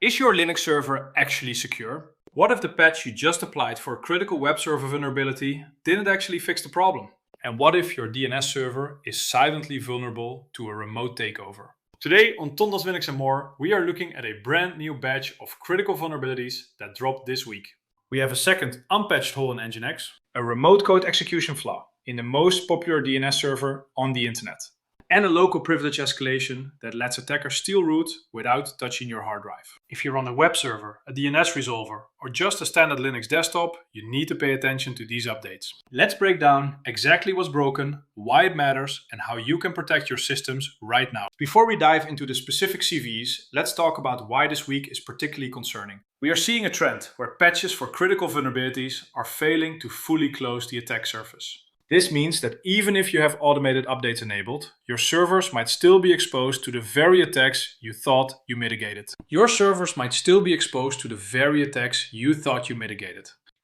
Is your Linux server actually secure? What if the patch you just applied for a critical web server vulnerability didn't actually fix the problem? And what if your DNS server is silently vulnerable to a remote takeover? Today on tondoeslinux and more, we are looking at a brand new batch of critical vulnerabilities that dropped this week. We have a second unpatched hole in NGINX, a remote code execution flaw in the most popular DNS server on the internet, and a local privilege escalation that lets attackers steal root without touching your hard drive. If you're on a web server, a DNS resolver, or just a standard Linux desktop, you need to pay attention to these updates. Let's break down exactly what's broken, why it matters, and how you can protect your systems right now. Before we dive into the specific CVEs, let's talk about why this week is particularly concerning. We are seeing a trend where patches for critical vulnerabilities are failing to fully close the attack surface. This means that even if you have automated updates enabled, your servers might still be exposed to the very attacks you thought you mitigated.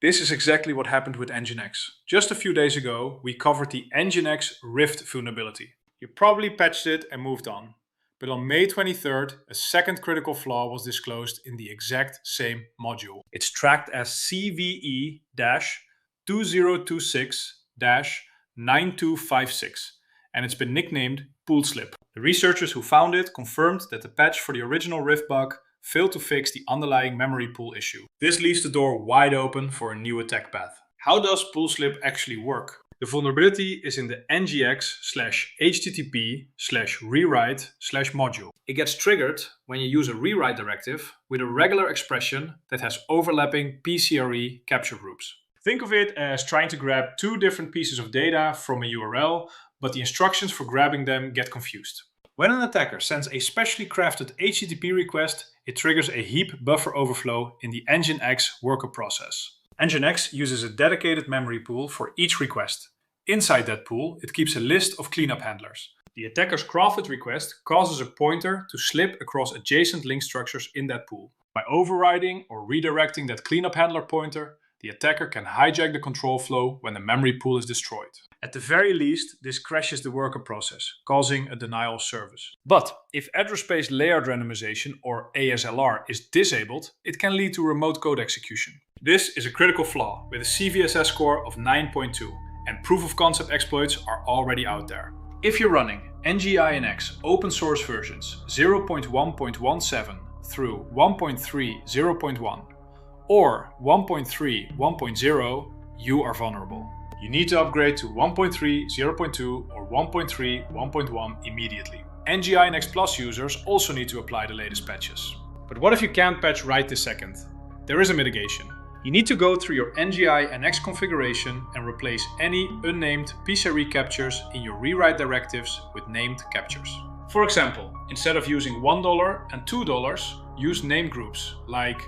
This is exactly what happened with NGINX. Just a few days ago, we covered the NGINX Rift vulnerability. You probably patched it and moved on. But on May 23rd, a second critical flaw was disclosed in the exact same module. It's tracked as CVE-2026-9256, and it's been nicknamed Poolslip. The researchers who found it confirmed that the patch for the original Rift bug failed to fix the underlying memory pool issue. This leaves the door wide open for a new attack path. How does Poolslip actually work? The vulnerability is in the NGX/HTTP/rewrite/module. It gets triggered when you use a rewrite directive with a regular expression that has overlapping PCRE capture groups. Think of it as trying to grab two different pieces of data from a URL, but the instructions for grabbing them get confused. When an attacker sends a specially crafted HTTP request, it triggers a heap buffer overflow in the NGINX worker process. NGINX uses a dedicated memory pool for each request. Inside that pool, it keeps a list of cleanup handlers. The attacker's crafted request causes a pointer to slip across adjacent link structures in that pool. By overriding or redirecting that cleanup handler pointer, the attacker can hijack the control flow when the memory pool is destroyed. At the very least, this crashes the worker process, causing a denial of service. But if address space layout randomization, or ASLR, is disabled, it can lead to remote code execution. This is a critical flaw with a CVSS score of 9.2, and proof of concept exploits are already out there. If you're running NGINX open source versions 0.1.17 through 1.3.0.1 or 1.3.1.0, you are vulnerable. You need to upgrade to 1.3.0.2 or 1.3.1.1 immediately. NGINX Plus users also need to apply the latest patches. But what if you can't patch right this second? There is a mitigation. You need to go through your NGINX configuration and replace any unnamed PCRE captures in your rewrite directives with named captures. For example, instead of using $1 and $2, use name groups like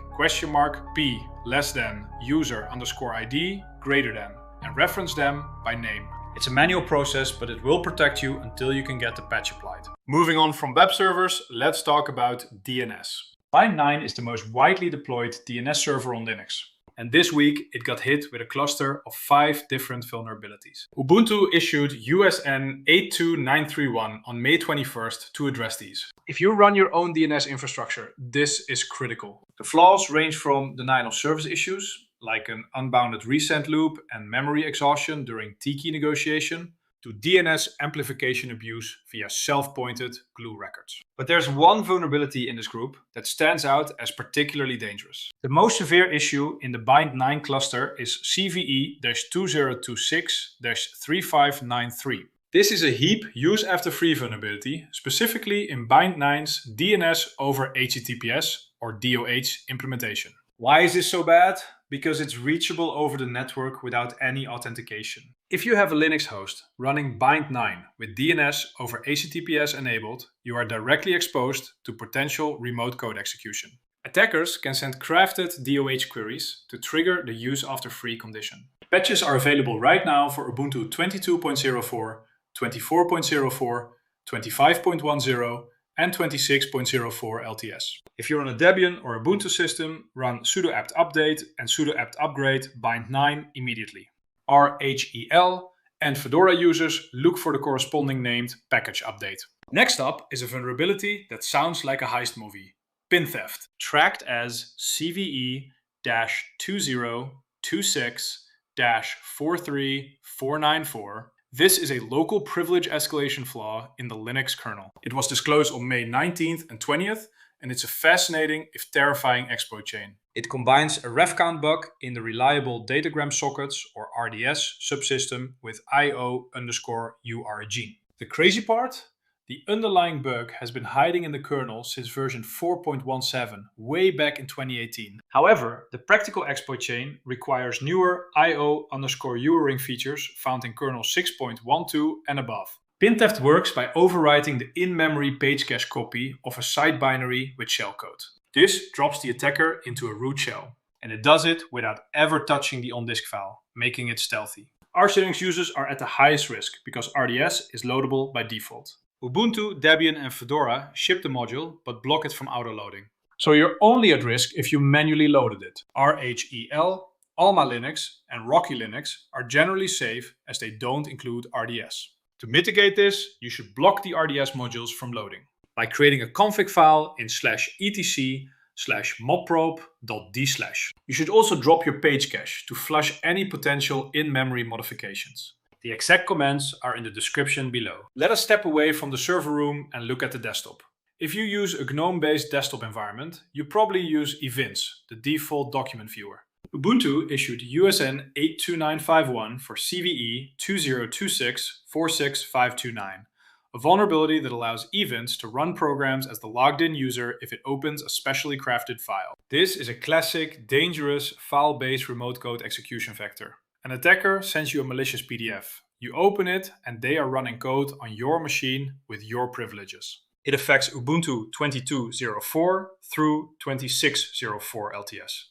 $P less than user_ID greater than, and reference them by name. It's a manual process, but it will protect you until you can get the patch applied. Moving on from web servers, let's talk about DNS. Bind9 is the most widely deployed DNS server on Linux. And this week, it got hit with a cluster of 5 different vulnerabilities. Ubuntu issued USN 82931 on May 21st to address these. If you run your own DNS infrastructure, this is critical. The flaws range from denial of service issues, like an unbounded resend loop and memory exhaustion during T-key negotiation, to DNS amplification abuse via self-pointed glue records. But there's one vulnerability in this group that stands out as particularly dangerous. The most severe issue in the Bind9 cluster is CVE-2026-3593. This is a heap use after free vulnerability, specifically in Bind9's DNS-over-HTTPS or DOH implementation. Why is this so bad? Because it's reachable over the network without any authentication. If you have a Linux host running Bind9 with DNS over HTTPS enabled, you are directly exposed to potential remote code execution. Attackers can send crafted DOH queries to trigger the use after free condition. Patches are available right now for Ubuntu 22.04, 24.04, 25.10, and 26.04 LTS. If you're on a Debian or Ubuntu system, run sudo apt update and sudo apt upgrade bind9 immediately. RHEL and Fedora users look for the corresponding named package update. Next up is a vulnerability that sounds like a heist movie. PinTheft, tracked as CVE-2026-43494. This is a local privilege escalation flaw in the Linux kernel. It was disclosed on May 19th and 20th, and it's a fascinating, if terrifying, exploit chain. It combines a ref count bug in the reliable datagram sockets, or RDS, subsystem with IO_URG. The crazy part? The underlying bug has been hiding in the kernel since version 4.17, way back in 2018. However, the practical exploit chain requires newer IO_URing features found in kernel 6.12 and above. PinTheft works by overwriting the in-memory page cache copy of a site binary with shellcode. This drops the attacker into a root shell, and it does it without ever touching the on-disk file, making it stealthy. RCE users are at the highest risk because RDS is loadable by default. Ubuntu, Debian and Fedora ship the module but block it from auto-loading. So you're only at risk if you manually loaded it. RHEL, Alma Linux and Rocky Linux are generally safe as they don't include RDS. To mitigate this, you should block the RDS modules from loading by creating a config file in /etc/mobprobe.d/. You should also drop your page cache to flush any potential in-memory modifications. The exact commands are in the description below. Let us step away from the server room and look at the desktop. If you use a GNOME-based desktop environment, you probably use Evince, the default document viewer. Ubuntu issued USN 82951 for CVE 2026-46529, a vulnerability that allows Evince to run programs as the logged-in user if it opens a specially crafted file. This is a classic, dangerous, file-based remote code execution vector. An attacker sends you a malicious PDF. You open it and they are running code on your machine with your privileges. It affects Ubuntu 22.04 through 26.04 LTS.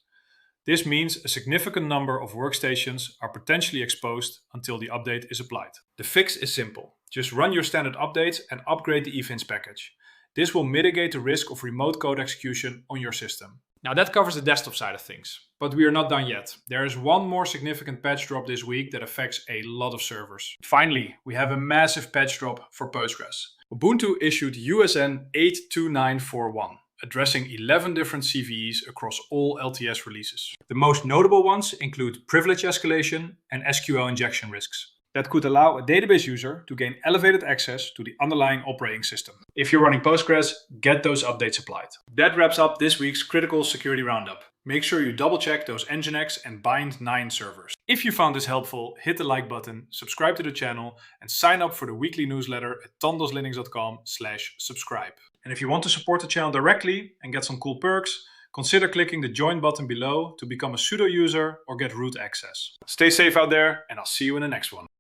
This means a significant number of workstations are potentially exposed until the update is applied. The fix is simple. Just run your standard updates and upgrade the Evince package. This will mitigate the risk of remote code execution on your system. Now that covers the desktop side of things, but we are not done yet. There is one more significant patch drop this week that affects a lot of servers. Finally, we have a massive patch drop for Postgres. Ubuntu issued USN 82941, addressing 11 different CVEs across all LTS releases. The most notable ones include privilege escalation and SQL injection risks that could allow a database user to gain elevated access to the underlying operating system. If you're running Postgres, get those updates applied. That wraps up this week's Critical Security Roundup. Make sure you double check those NGINX and Bind 9 servers. If you found this helpful, hit the like button, subscribe to the channel, and sign up for the weekly newsletter at tondoeslinux.com/subscribe. And if you want to support the channel directly and get some cool perks, consider clicking the join button below to become a pseudo user or get root access. Stay safe out there, and I'll see you in the next one.